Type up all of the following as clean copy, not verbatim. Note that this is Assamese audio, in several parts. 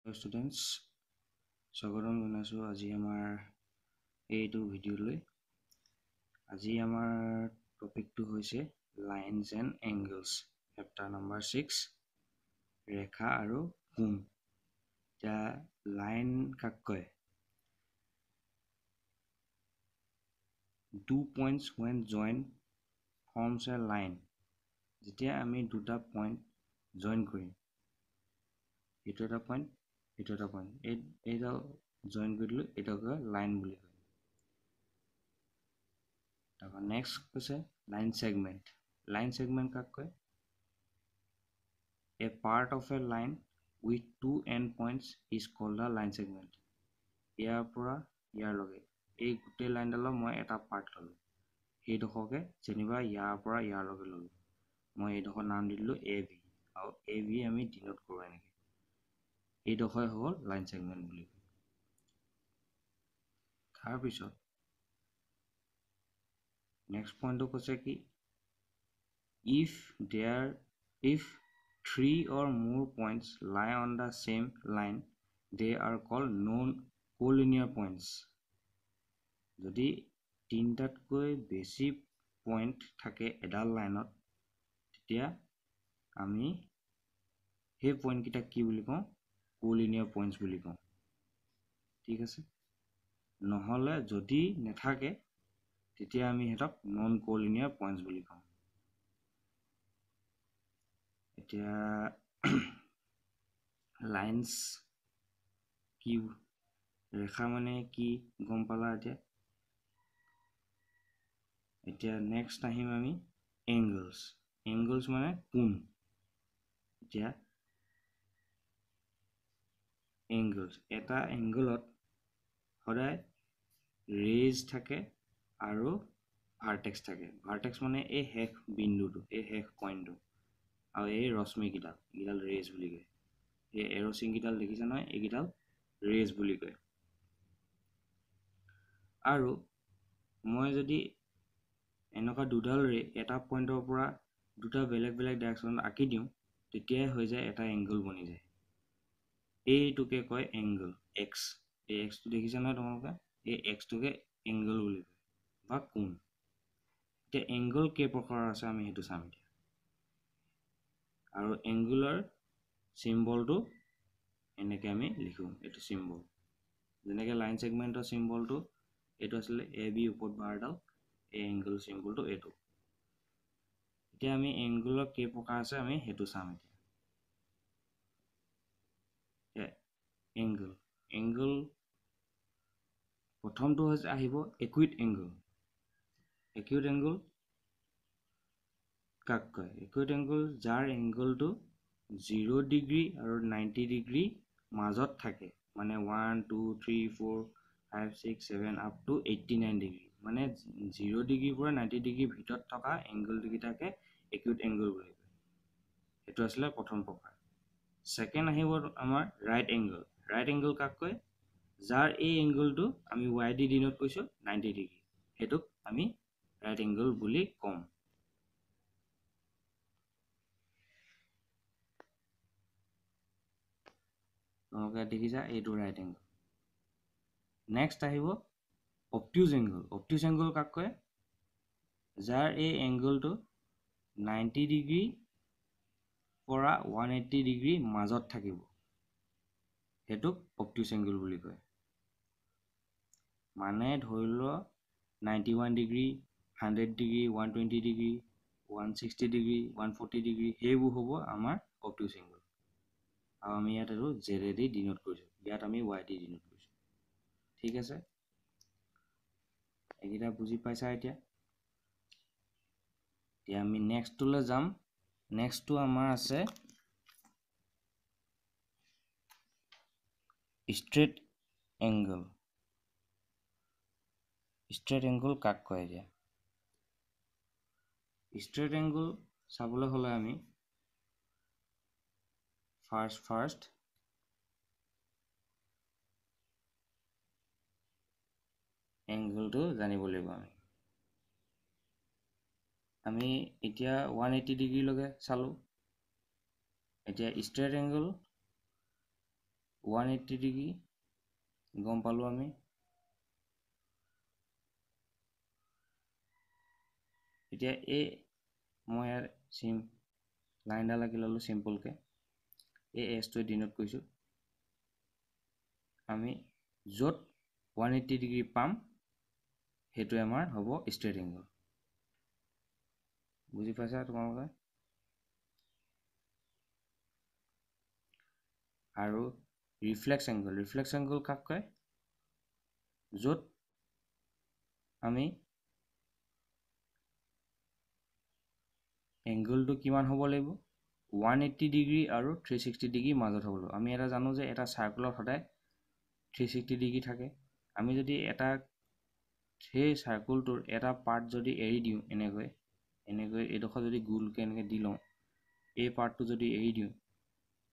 Hello students, স্বাগতম জনাইছো আজি আমাৰ এইটো ভিডিঅ'লৈ। আজি আমাৰ টপিকটো হৈছে lines and angles, chapter number 6, ৰেখা আৰু কোণ। এতিয়া লাইন কাক কয়? 2 points when joined forms a line. যেতিয়া আমি দুটা পইণ্ট জইন কৰিম, এইটো এটা পইণ্ট, এইটো এটা পইণ্ট, এইডাল জইন কৰি দিলোঁ, এইটোক লাইন বুলি কয়। তাৰপৰা নেক্সট কৈছে লাইন ছেগমেণ্ট। লাইন ছেগমেণ্ট কাক কয়? A part of a line with two end points is called a line segment. ইয়াৰ পৰা ইয়াৰলৈকে এই গোটেই লাইনডালৰ মই এটা পাৰ্ট ল'লোঁ, সেইডোখৰকে যেনিবা ইয়াৰ পৰা ইয়াৰলৈকে ল'লোঁ, মই এইডোখৰ নাম দি দিলোঁ এ ভি, আৰু এ ভি আমি ডিনোট কৰোঁ এনেকৈ। এইডোখৰে হ'ল লাইন ছেগমেণ্ট বুলি কয়। তাৰপিছত নেক্সট পইণ্টটো কৈছে কি? If 3 or more points lie on the same line, they are called non-collinear points. যদি তিনিটাতকৈ বেছি পইণ্ট থাকে এডাল লাইনত, তেতিয়া আমি সেই পইণ্টকেইটাক কি বুলি কওঁ? কলিনিয়াৰ পইণ্টছ বুলি কওঁ। ঠিক আছে, নহ'লে যদি নাথাকে তেতিয়া আমি সিহঁতক নন কলিনিয়াৰ পইণ্টছ বুলি কওঁ। এতিয়া লাইনছ কি, ৰেখা মানে কি গম পালা এতিয়া। এতিয়া নেক্সট আহিম আমি এংগলছ। এংগলছ মানে কোণ। এতিয়া এংগলছ, এটা এংগলত সদায় ৰেজ থাকে আৰু ভাৰ্টেক্স থাকে। ভাৰ্টেক্স মানে এই শেষ বিন্দুটো, এই শেষ পইণ্টটো, আৰু এই ৰশ্মিকেইডাল, এইকেইডাল ৰেজ বুলি কয়। এই এৰ'চিনকেইডাল দেখিছা নহয়, এইকেইডাল ৰেজ বুলি কয়। আৰু মই যদি এনেকুৱা দুডাল ৰে এটা পইণ্টৰ পৰা দুটা বেলেগ বেলেগ ডাইৰেকশ্যনত আঁকি দিওঁ, তেতিয়াই হৈ যায় এটা এংগল বনি যায়। এইটোকে কয় এংগল, এক্স। এই এক্সটো দেখিছা নহয় তোমালোকে, এই এক্সটোকে এংগল বুলি কয় বা কোণ। এতিয়া এংগল কেই প্ৰকাৰৰ আছে আমি সেইটো চাম এতিয়া। আৰু এংগুলাৰ চিম্বলটো এনেকৈ আমি লিখোঁ, এইটো চিম্বল। যেনেকৈ লাইন ছেগমেণ্টৰ চিম্বলটো এইটো আছিলে এ বি ওপৰত বাৰডাল, এই এংগল চিম্বলটো এইটো। এতিয়া আমি এংগুলৰ কেই প্ৰকাৰ আছে আমি সেইটো চাম এতিয়া। এংগল প্ৰথমটো হৈছে আহিব একুইট এংগল। একুইট এংগল কাক কয়? একুইট এংগল যাৰ এংগলটো 0 ডিগ্ৰী আৰু 90 ডিগ্ৰী মাজত থাকে, মানে 1 2 3 4 5 6 7 আপ টু 89 ডিগ্ৰী, মানে 0 ডিগ্ৰীৰ পৰা 90 ডিগ্ৰীৰ ভিতৰত থকা এংগলকেইটাকে একুইট এংগল বুলি কয়। সেইটো আছিলে প্ৰথম প্ৰকাৰ। ছেকেণ্ড আহিব আমাৰ ৰাইট এংগল। ৰাইট এংগল কাক কয়? যাৰ এই এংগলটো আমি ৱাই দি ডিনোট কৰিছোঁ 90 ডিগ্ৰী, সেইটোক আমি ৰাইট এংগল বুলি ক'ম। তোমালোকে দেখিছা এইটো ৰাইট এংগল। নেক্সট আহিব অবটিউজ এংগল। অবটিউজ এংগল কাক কয়? যাৰ এই এংগলটো 90 ডিগ্ৰী পৰা 180 ডিগ্ৰী মাজত থাকিব, সেইটোক অবটিউজ এংগল বুলি কয়। মানে ধৰি লোৱা 91 degree, 100 degree, 120 degree, 160 degree, 140 degree, সেইবোৰ হ'ব আমাৰ অবটিউজ এংগল। আৰু আমি ইয়াত আৰু জেড দি ডিনোট কৰিছোঁ, ইয়াত আমি ৱাই দি ডিনোট কৰিছোঁ। ঠিক আছে, এইকেইটা বুজি পাইছা এতিয়া। এতিয়া আমি নেক্সটটোলৈ যাম। নেক্সটটো আমাৰ আছে ষ্ট্ৰেইট এংগল। ষ্ট্ৰেইট এংগল কাক কয়? এতিয়া ষ্ট্ৰেইট এংগল চাবলৈ হ'লে আমি ফাৰ্ষ্ট এংগলটো জানিব লাগিব। আমি এতিয়া 180 ডিগ্ৰীলৈকে চালোঁ। এতিয়া ষ্ট্ৰেইট এংগল 180 ডিগ্ৰী গম পালো আমি এতিয়া এই মই ইয়াৰ লাইন ডাল আঁকি ললো সিম্পলকে এই এছটো ডিনোট কৰিছো আমি য'ত 180 ডিগ্ৰী পাম সেইটো আমাৰ হ'ব ষ্ট্ৰেট এংগল বুজি পাইছা তোমালোকে আৰু ৰিফ্লেক্স এংগল কাক কয় য'ত আমি এংগলটো কিমান হ'ব লাগিব 180 ডিগ্ৰী আৰু 360 ডিগ্ৰী মাজত হ'ব লাগিব আমি এটা জানো যে এটা সাৰ্কুলত সদায় 360 ডিগ্ৰী থাকে আমি যদি এটা সেই সাৰ্কুলটোৰ এটা পাৰ্ট যদি এৰি দিওঁ এনেকৈ এডোখৰ যদি গোলকে এনেকৈ দি লওঁ এই পাৰ্টটো যদি এৰি দিওঁ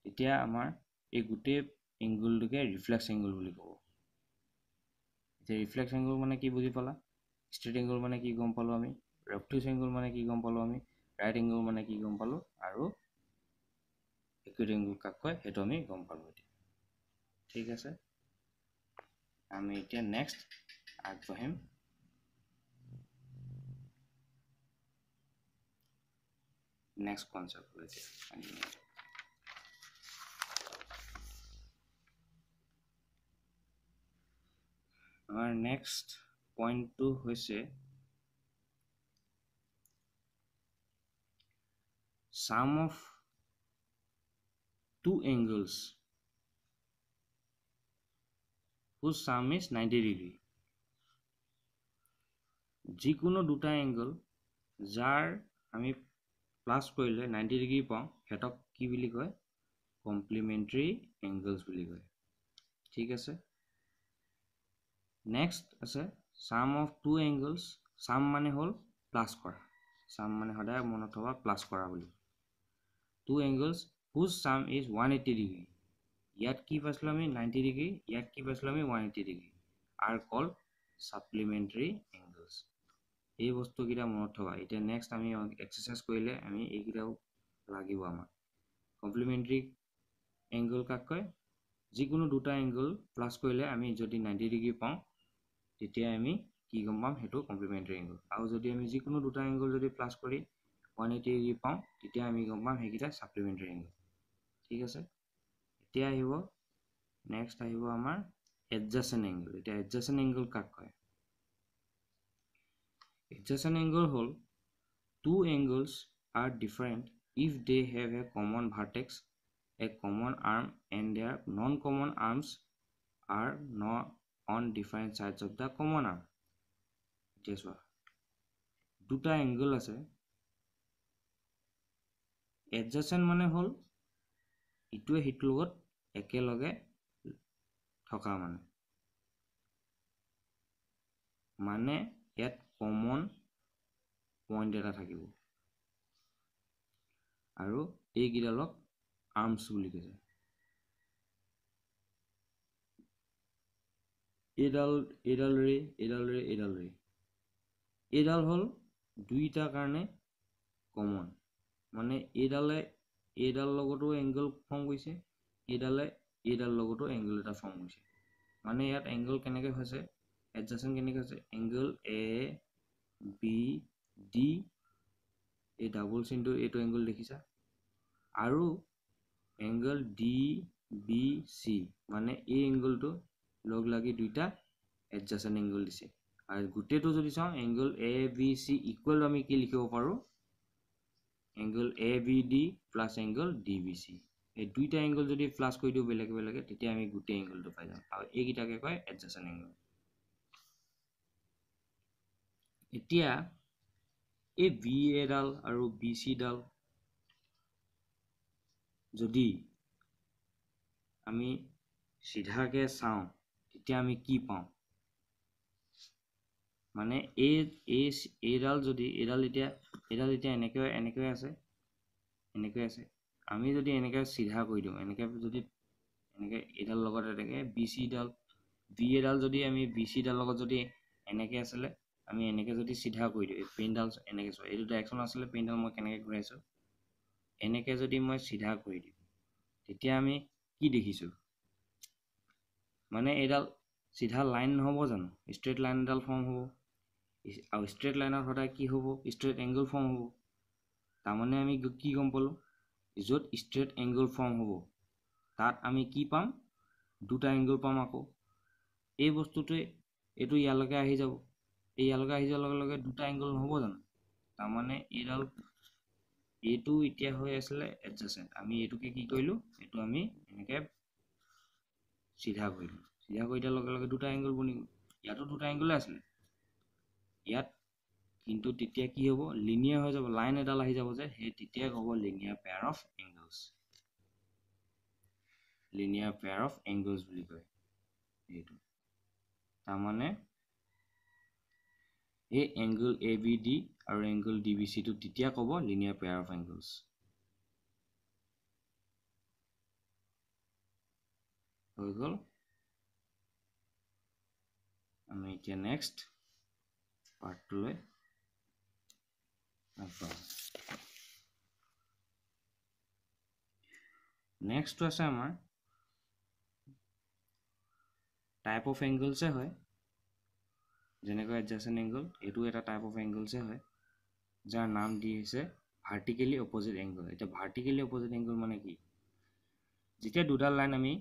তেতিয়া আমাৰ এই গোটেই এংগলটোকে ৰিফ্লেক্স এংগল বুলি ক'ব এতিয়া ৰিফ্লেক্স এংগল মানে কি বুজি পালা ষ্ট্ৰেট এংগল মানে কি গম পালো আমি অবটুচ এংগল মানে কি গম পালো আমি ৰাইট এংগল মানে কি গম পালো আৰু একুইট এংগল কাক কয় সেইটো আমি গম পালো এতিয়া ঠিক আছে আমি এতিয়া নেক্সট আগবাঢ়িম নেক্সট কনসেপ্ট এতিয়া আমাৰ নেক্সট পইণ্টটো হৈছে sum of two angles whose sum is 90 degree যিকোনো দুটা এংগল যাৰ আমি প্লাস কৰিলে 90 ডিগ্ৰী পাওঁ হেতক কি বুলি কয় কমপ্লিমেন্টাৰী এংগলছ বুলি কয় ঠিক আছে নেক্সট আছে sum of two angles sum মানে হল প্লাস কৰা sum মানে সদায় মনত থবা প্লাস কৰা বুলি two angles whose sum is 180 degree ইয়াত কি পাইছিলো আমি 90 ডিগ্ৰী ইয়াত কি পাইছিলো আমি 180 degree are called supplementary angles এই বস্তু কিটা মনত থবা এতিয়া নেক্সট আমি এক্সারসাইজ কৰিলে আমি এইকিটাও লাগিব আমাক কমপ্লিমেন্টাৰী এংগল কাক কয় যিকোনো দুটা এংগল প্লাস কৰিলে আমি যদি 90 ডিগ্ৰী পাওঁ তেতিয়া আমি কি গম পাম হেতু কমপ্লিমেন্টাৰী এংগল আৰু যদি আমি যিকোনো দুটা এংগল যদি প্লাস কৰি 180 ডিগ্ৰী পাওঁ তেতিয়া আমি গম পাম হেকিটা সাপ্লিমেন্টাৰী এংগল ঠিক আছে এতিয়া আহিব নেক্সট আহিব আমাৰ এডজাসেন্ট এংগল এটা এডজাসেন্ট এংগল কাক কয় adjacent angle hole two angles are different if they have a common vertex a common arm and their non-common arms are not on different sides of the common arm just what দুটা angle আছে adjacent মানে হল ইটোৱে হিটোৰ লগত একেলগে থকা মানে ইয়াত কমন পইণ্ট এটা থাকিব আৰু এই গিডালক আৰ্মস বুলি কৈছে এডাল হল দুইটা কাৰণে কমন মানে এডাল লগতো এংগল ফৰ্ম কৰিছে এডাল লগতো এংগল এটা ফৰ্ম কৰিছে মানে ইয়াত এংগল কেনেকৈ হৈছে adjacent কেনেকৈ হৈছে এংগল এ বি ডি এই ডাবল চিনটো এইটো এংগল দেখিছা আৰু এংগল ডি বি সি মানে এই এংগলটো লগ লাগি দুইটা adjacent এংগল দিছে আৰু গুটেটো যদি চাও angle A B C equal আমি কি লিখিব পাৰো angle A B D plus angle D B C এই দুইটা এংগল যদি প্লাস কৰি দিও বেলেগ বেলেগে তেতিয়া আমি গুটে এংগলটো পাই যাম আৰু এইকিটাকে কয় adjacent এংগল এতিয়া এই বি এ ডাল আৰু বি সি ডাল যদি আমি সিধাকে চাও তেতিয়া আমি কি পাও মানে এডাল যদি এডাল এতিয়া এনেকৈ আছে আমি যদি এনেকৈ সিধা কৰি দিও এনেকৈ যদি এনেকৈ এডাল লগত এনেকৈ বি সি ডাল বি এডাল যদি আমি বি সি ডাল লগত যদি এনেকৈ আসলে আমি এনেকৈ যদি সিধা কৰি দিও এই পেইনডাল এনেকৈ চোৱা এইটো ডাইৰেকশন আসলে পেইনডাল মই কেনেকৈ ঘূৰাইছো এনেকৈ যদি মই সিধা কৰি দিও তেতিয়া আমি কি দেখিছো মানে এডাল সিধা লাইন নহ'ব জানো স্ট্ৰেট লাইন এডাল ফৰ্ম হ'ব আৰু স্ট্ৰেট লাইনত সদায় কি হ'ব স্ট্ৰেট এংগল ফৰ্ম হ'ব তাৰমানে আমি কি গম পালোঁ য'ত স্ট্ৰেট এংগল ফৰ্ম হ'ব তাত আমি কি পাম দুটা এংগল পাম আকৌ এই বস্তুটোৱে এইটো ইয়ালৈকে আহি যাব এই ইয়ালৈকে আহি যোৱাৰ লগে লগে দুটা এংগল নহ'ব জানো তাৰমানে এইডাল এইটো এতিয়া হৈ আছিলে এডজাসেন্ট আমি এইটোকে কি কৰিলোঁ এইটো আমি এনেকৈ সিধা কৰিলোঁ সিধা কৰি দিয়াৰ লগে লগে দুটা এংগল বনি গ'ল ইয়াতো দুটা এংগলে আছিলে ইয়াত কিন্তু তেতিয়া কি হ'ব লিনিয়াৰ হৈ যাব লাইন এডাল আহি যাব যে সেই তেতিয়া হ'ব linear pair of angles linear pair of angles বুলি কয় এইটো তাৰমানে এই এংগল ABD আৰু এংগল DBC টো তেতিয়া ক'ব লিনিয়াৰ পেয়াৰ অফ এংগলছ হৈ গ'ল আমি এতিয়া নেক্সট পাৰ্টলৈ নেক্সটটো আছে আমাৰ টাইপ অফ এংগলছে হয় যেনেকৈ এডজাসেন্ট এংগল এইটো এটা টাইপ অফ এংগলছে হয় যাৰ নাম দি আছে ভাৰ্টিকেলি অপজিট এংগল এটা ভাৰ্টিকেলি অপজিট এংগল মানে কি যেতিয়া দুডাল লাইন আমি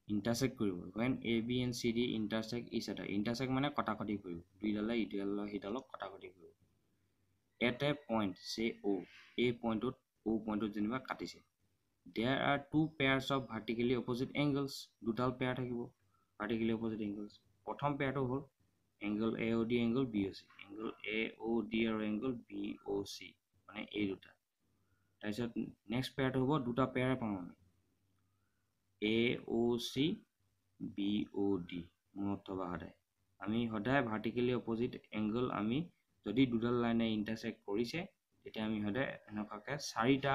ইন্টাৰসেক্ট কৰিব when AB and CD intersect each other intersect মানে কটাকটি কৰিব দুইডালে ইডালৰ হিডালক কটাকটি কৰিব at a point say O a pointত O pointত যেনিবা কাটিছে there are two pairs of vertically opposite angles দুডাল পেয়াৰ থাকিব vertically opposite angles প্ৰথম পেয়াৰটো হ'ল angle AOD angle BOC angle AOD আৰু angle BOC মানে এই দুটা তাৰপিছত নেক্সট পেয়াৰটো হ'ব দুটা পেয়াৰ পাম আমি AOC BOD মনত থবা সদায় আমি সদায় ভাৰ্টিকেলি অপজিট এংগল আমি যদি দুডাল লাইনে ইন্টাৰসেক্ট কৰিছে তেতিয়া আমি সদায় এনেকুৱাকৈ চাৰিটা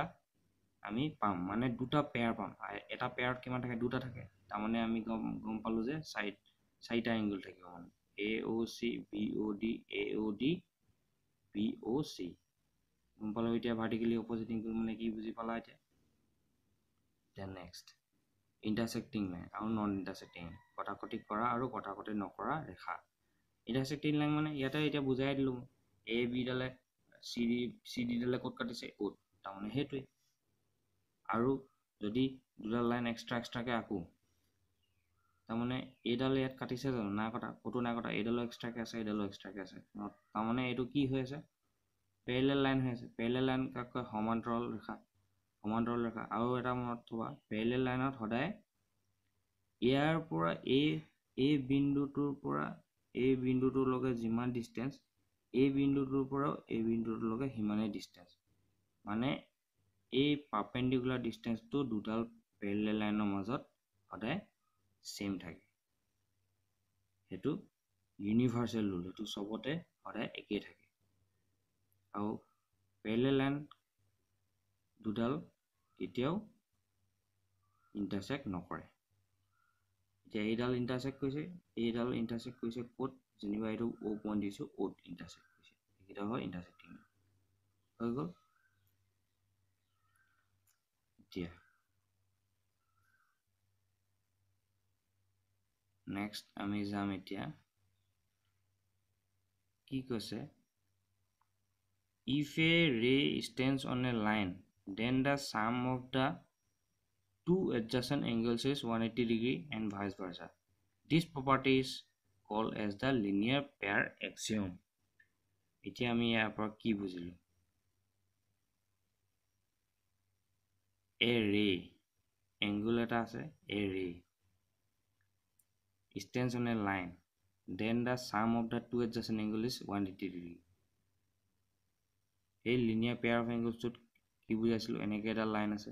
আমি পাম মানে দুটা পেয়াৰ পাম এটা পেয়াৰত কিমান থাকে দুটা থাকে তাৰমানে আমি গম পালোঁ যে চাৰিটা এংগল থাকিব মানে AOC BOD AOD BOC গম পালোঁ এতিয়া ভাৰ্টিকেলি অপজিট এংগল মানে কি বুজি পালা এতিয়া দেন নেক্সট ইন্টাৰসেক্টিং লাইন আৰু নন ইন্টাৰসেক্টিং কটাকটি কৰা আৰু কটাকটি নকৰা ৰেখা ইন্টাৰসেক্টিং লাইন মানে ইয়াতে এতিয়া বুজাই দিলোঁ AB ডালে CD ডালে ক'ত কাটিছে ক'ত তাৰমানে সেইটোৱে আৰু যদি দুডাল লাইন এক্সট্ৰাকে আঁকো তাৰমানে এইডাল ইয়াত কাটিছে জানো নাই কটা ক'তো নাই কটা এইডালো এক্সট্ৰাকে আছে এইডালো এক্সট্ৰাকে আছে তাৰমানে এইটো কি হৈ আছে পেৰেলেল লাইন হৈ আছে পেৰেলেল লাইন কাক কয় সমান্তৰাল ৰেখা আৰু এটা মনত থবা পেৰেলেল লাইনত সদায় ইয়াৰ পৰা এই বিন্দুটোৰ পৰা এই বিন্দুটোলৈকে যিমান ডিষ্টেঞ্চ এই বিন্দুটোৰ পৰা এই বিন্দুটোলৈকে সিমানেই ডিষ্টেঞ্চ মানে এই পাৰপেণ্ডিকুলাৰ ডিষ্টেঞ্চটো দুডাল পেৰেলেল লাইনৰ মাজত সদায় সেম থাকে সেইটো ইউনিভাৰ্সেল ৰুল সেইটো সবতে সদায় একেই থাকে আৰু পেৰেলেল লাইন দুডাল কেতিয়াও ইন্টাৰসেক্ট নকৰে এতিয়া এইডাল ইন্টাৰসেক্ট কৰিছে ক'ত যেনিবা এইটো O পইণ্ট দিছো O'ত ইন্টাৰসেক্ট কৰিছে এইটা হয় ইন্টাৰসেক্টিং হৈ গ'ল এতিয়া নেক্সট আমি যাম এতিয়া কি কৈছে if a ray stands on a line then the sum of the two adjacent angles is 180 degree and vice versa this property is called as the linear pair axiom এতিয়া আমি ইয়াৰ পৰা কি বুজিলো a ray angle এটা আছে a ray stands on a line then the sum of the two adjacent angles is 180 degree এই linear pair of angles টোত কি বুজাইছিলো এনেকৈ এটা লাইন আছে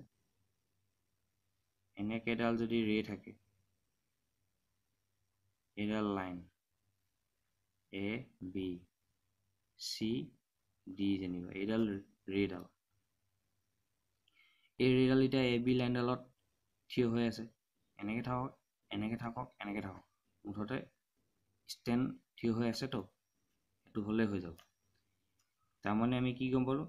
এনেকৈ এডাল যদি ৰে থাকে এডাল line A B C D যেনিবা এডাল ৰেডাল এই ৰেডাল এতিয়া AB লাইনডালত থিয় হৈ আছে এনেকৈ থাকক মুঠতে ষ্টেণ্ড থিয় হৈ আছে তো এইটো হ'লে হৈ যাব তাৰমানে আমি কি গম পালোঁ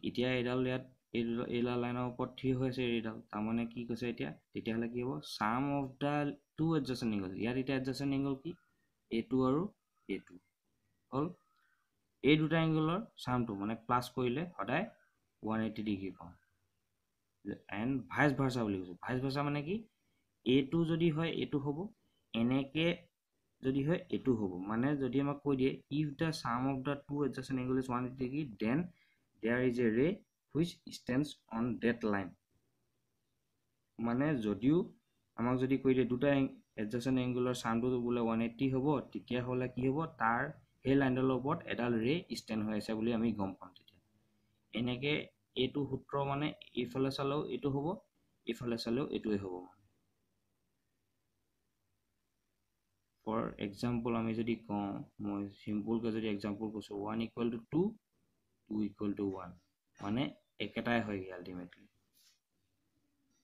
এতিয়া এডাল ইয়াত এইডাল লাইনৰ ওপৰত থিয় হৈ আছে এইডাল, তাৰমানে কি কৈছে এতিয়া, তেতিয়াহ'লে কি হ'ব, sum of the two adjacent angle, ইয়াত এতিয়া এডজাচেণ্ট এংগল কি, এইটো আৰু এইটো হ'ল, এই দুটা এংগলৰ ছামটো মানে প্লাছ কৰিলে সদায় 180 ডিগ্ৰী পাওঁ। এণ্ড ভাইচ ভাৰ্চা বুলি কৈছোঁ, ভাইচ ভাৰ্চা মানে কি, এইটো যদি হয় এইটো হ'ব, এনেকে যদি হয় এইটো হ'ব, মানে যদি আমাক কৈ দিয়ে if the sum of the two adjacent angle is 180 degree then there is a ray which stands on that line, মানে যদিও আমাক যদি কৈ দিয়ে দুটা এডজাচেণ্ট এংগলৰ ছামটো বোলে 180 হ'ব, তেতিয়াহ'লে কি হ'ব, তাৰ সেই লাইনডালৰ ওপৰত এডাল ৰে ষ্টেণ্ড হৈ আছে বুলি আমি গম পাম। তেতিয়া এনেকৈ এইটো সূত্ৰ মানে এইফালে চালেও এইটো হ'ব, এইফালে চালেও এইটোৱে হ'ব। ফৰ এক্সাম্পল আমি যদি কওঁ, মই চিম্পুলকৈ যদি এক্সাম্পল কৈছোঁ 1 = 2, 2 = 1, মানে একেটাই হয়গৈ আল্টিমেটলি।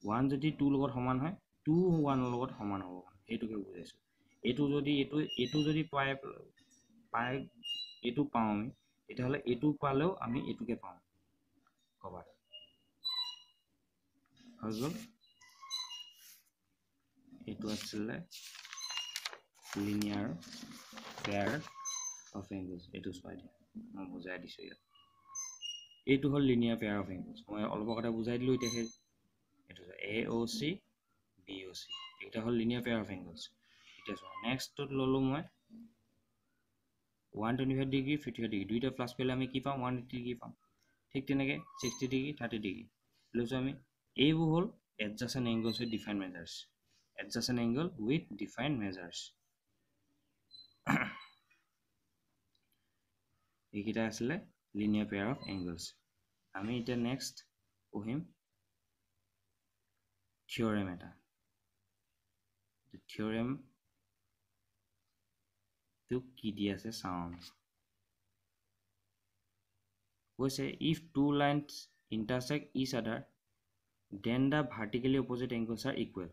1 যদি 2 লগত সমান হয়, 2 1 লগত সমান হ'ব, সেইটোকে বুজাইছোঁ। এইটো যদি এইটো যদি পাই এইটো পাওঁ আমি, তেতিয়াহ'লে এইটো পালেও আমি এইটোকে পাওঁ ক'ৰবাত, হৈ গ'ল। এইটো আছিলে লিনিয়াৰ পেয়াৰ অফ এংগলছ। এইটো চোৱা দিয়া, মই বুজাই দিছোঁ ইয়াত, এইটো হ'ল লিনিয়াৰ পেয়াৰ অফ এংগলছ, মই অলপ আগতে বুজাই দিলোঁ। এতিয়া সেই এইটো AOC BOC, এইটা হ'ল লিনিয়াৰ পেয়াৰ অফ এংগলছ। এতিয়া চোৱা, নেক্সটটোত ল'লোঁ মই 125 ডিগ্ৰী 55 ডিগ্ৰী, দুইটা প্লাছ কৰিলে আমি কি পাম, 180 ডিগ্ৰী পাম। ঠিক তেনেকৈ 60 ডিগ্ৰী 30 ডিগ্ৰী লৈছোঁ আমি। এইবোৰ হ'ল adjacent angles with defined measures, adjacent angle with defined measures. এইকেইটা আছিলে লিনিয়াৰ পেয়াৰ অফ এংগলছ। আমি এতিয়া নেক্সট পঢ়িম থিয়ৰেম এটা। থিয়ৰেমটো কি দি আছে চাওঁ আমি। কৈছে if two lines intersect each other then the vertically opposite angles are equal.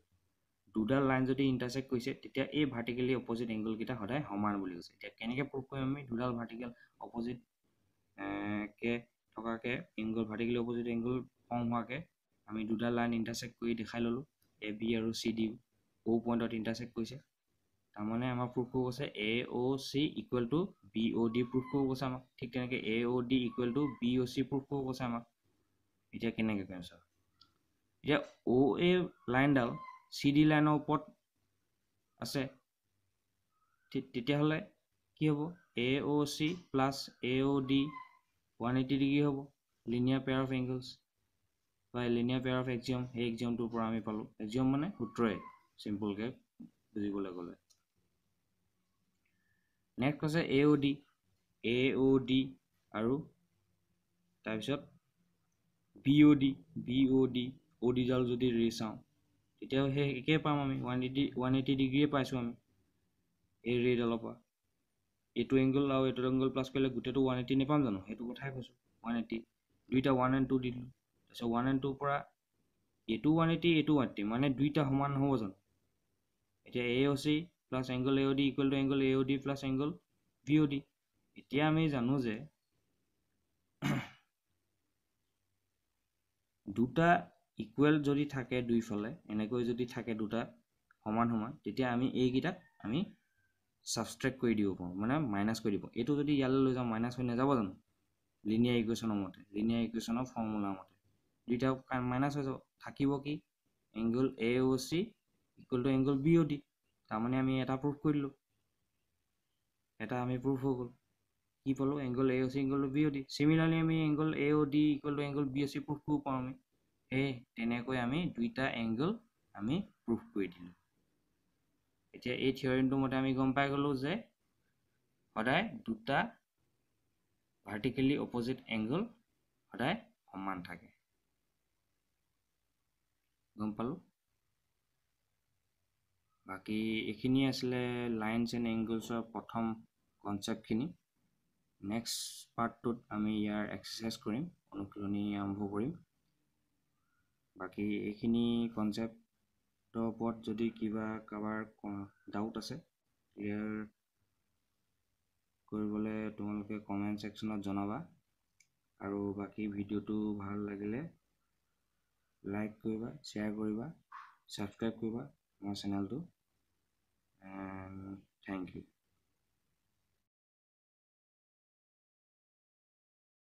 দুডাল লাইন যদি ইণ্টাৰচেক্ট কৰিছে, তেতিয়া এই ভাৰ্টিকেলি অপজিট এংগলকেইটা সদায় সমান বুলি কৈছে। এতিয়া কেনেকৈ প্ৰুভ কৰিম আমি, দুডাল ভাৰ্টিকেল অপজিট কে থকাকৈ angle, vertically opposite angle form হোৱাকৈ আমি দুডাল লাইন ইণ্টাৰচেক্ট কৰি দেখাই ল'লোঁ। AB আৰু CD O পইণ্টত ইণ্টাৰচেক্ট কৰিছে, তাৰমানে আমাৰ প্ৰুফ কৰিব কৈছে AOC = BOD প্ৰুফ কৰিব কৈছে আমাক। ঠিক তেনেকৈ AOD = BOC প্ৰুফ কৰিব কৈছে আমাক। এতিয়া কেনেকৈ কৰিম চাওক, এতিয়া OA লাইনডাল CD লাইনৰ ওপৰত আছে, তেতিয়াহ'লে কি হ'ব, AOC + AOD 180 ডিগ্ৰী হ'ব, লিনিয়াৰ পেয়াৰ অফ এংগলছ বা লিনিয়াৰ পেয়াৰ অফ এক্সিয়ম। সেই এক্সিয়মটোৰ পৰা আমি পালোঁ, এক্সিয়ম মানে সূত্ৰই, চিম্পলকৈ বুজিবলৈ গ'লে। নেক্সট কৈছে AOD আৰু তাৰপিছত BOD ODডাল যদি ৰে চাওঁ, তেতিয়াও সেই একেই পাম আমি, 180 ডিগ্ৰীয়ে পাইছোঁ আমি এই ৰেডালৰ পৰা। এইটো এংগল আৰু এইটো এংগল প্লাছ কৰিলে গোটেইটো 180 নেপাম জানো, সেইটো কথাই কৈছোঁ। 180, দুইটা 1 and 2 দি দিলোঁ। তাৰপিছত 1 and 2 পৰা এইটো 180 এইটো 180, মানে দুইটা সমান নহ'ব জানো। এতিয়া AOC + angle AOD = angle AOD + angle BOD। এতিয়া আমি জানো যে দুটা ইকুৱেল যদি থাকে দুইফালে, এনেকৈ যদি থাকে দুটা সমান সমান, তেতিয়া আমি এইকেইটাক আমি ছাবষ্ট্ৰেক্ট কৰি দিব পাৰোঁ, মানে মাইনাছ কৰি দিব। এইটো যদি ইয়ালৈ লৈ যাওঁ, মাইনাছ হৈ নাযাব জানো, লিনিয়াৰ ইকুৱেশ্যনৰ মতে, লিনিয়াৰ ইকুৱেশ্যনৰ ফৰ্মুলাৰ মতে দুইটা মাইনাছ হৈ যাব। থাকিব কি, এংগল AOC = এংগল BOD, তাৰমানে আমি এটা প্ৰুফ কৰি দিলোঁ, এটা আমি প্ৰুফ হৈ গ'ল। কি পালোঁ, এংগল AOC = BOD। চিমিলাৰলি আমি angle AOD = angle BOC proof কৰিব পাৰোঁ আমি। সেই তেনেকৈ আমি দুইটা এংগল আমি প্ৰুফ কৰি দিলোঁ। এতিয়া এই থিয়ৰেমটোৰ মতে আমি গম পাই গ'লোঁ যে সদায় দুটা ভাৰ্টিকেলি অপজিট এংগল সদায় সমান থাকে। গম পালোঁ। বাকী এইখিনি আছিলে লাইনছ এণ্ড এংগলছৰ প্ৰথম কনচেপ্টখিনি। নেক্সট পাৰ্টটোত আমি ইয়াৰ এক্সাৰচাইজ কৰিম, অনুশীলনী আৰম্ভ কৰিম। বাকী এইখিনি কনচেপ্টৰ ওপৰত যদি কিবা কাৰোবাৰ ডাউট আছে, ক্লিয়াৰ কৰিবলৈ তোমালোকে কমেণ্ট ছেকশ্যনত জনাবা। আৰু বাকী ভিডিঅ'টো ভাল লাগিলে লাইক কৰিবা, শ্বেয়াৰ কৰিবা, ছাবস্ক্ৰাইব কৰিবা আমাৰ চেনেলটো। And thank U.